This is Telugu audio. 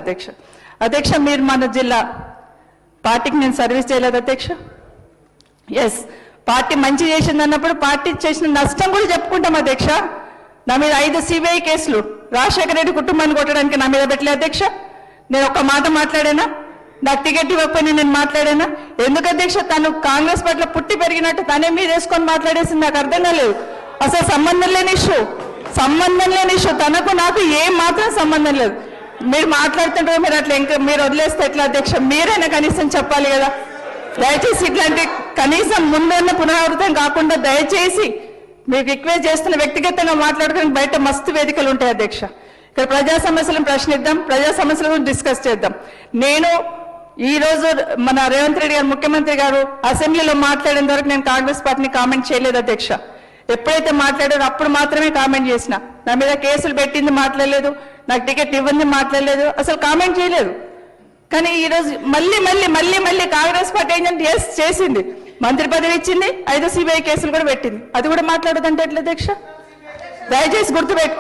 అధ్యక్ష. అధ్యక్ష, మీరు మన జిల్లా పార్టీకి నేను సర్వీస్ చేయలేదు అధ్యక్ష. ఎస్, పార్టీ మంచి చేసింది అన్నప్పుడు పార్టీ చేసిన నష్టం కూడా చెప్పుకుంటాం అధ్యక్ష. నా మీద 5 CBI కేసులు రాజశేఖర రెడ్డి కుటుంబాన్ని కొట్టడానికి నా మీద పెట్టలే అధ్యక్ష. నేను ఒక్క మాట మాట్లాడానా? నాకు టికెట్ ఇవ్వకపోయినా నేను మాట్లాడానా? ఎందుకు అధ్యక్ష? తను కాంగ్రెస్ పట్ల పుట్టి పెరిగినట్టు తనే మీద వేసుకొని మాట్లాడేసింది. నాకు అర్థం కాలేదు. అసలు సంబంధం లేని ఇష్యూ, తనకు నాకు ఏం మాత్రం సంబంధం లేదు. మీరు మాట్లాడుతుంటే మీరు అట్లా ఇంకా మీరు వదిలేస్తే ఎట్లా అధ్యక్ష? మీరైనా కనీసం చెప్పాలి కదా. దయచేసి ఇట్లాంటి కనీసం ముందున్న పునరావృతం కాకుండా దయచేసి మీకు రిక్వెస్ట్ చేస్తున్న, వ్యక్తిగతంగా మాట్లాడుకోవడానికి బయట మస్తు వేదికలు ఉంటాయి అధ్యక్ష. ఇక్కడ ప్రజా సమస్యలను ప్రశ్నిద్దాం, ప్రజా సమస్యల గురించి డిస్కస్ చేద్దాం. నేను ఈ రోజు మన రేవంత్ రెడ్డి గారు ముఖ్యమంత్రి గారు అసెంబ్లీలో మాట్లాడిన వరకు నేను కాంగ్రెస్ పార్టీని కామెంట్ చేయలేదు అధ్యక్ష. ఎప్పుడైతే మాట్లాడారో అప్పుడు మాత్రమే కామెంట్ చేసిన. నా మీద కేసులు పెట్టింది మాట్లాడలేదు, నాకు టికెట్ ఇవ్వండి మాట్లాడలేదు, అసలు కామెంట్ చేయలేదు. కానీ ఈ రోజు మళ్ళీ కాంగ్రెస్ పార్టీ ఏంటంటే ఎస్ చేసింది, మంత్రి పదవి ఇచ్చింది, 5 CBI కేసులు కూడా పెట్టింది. అది కూడా మాట్లాడదంటే ఎట్లా అధ్యక్ష? దయచేసి గుర్తుపెట్టు.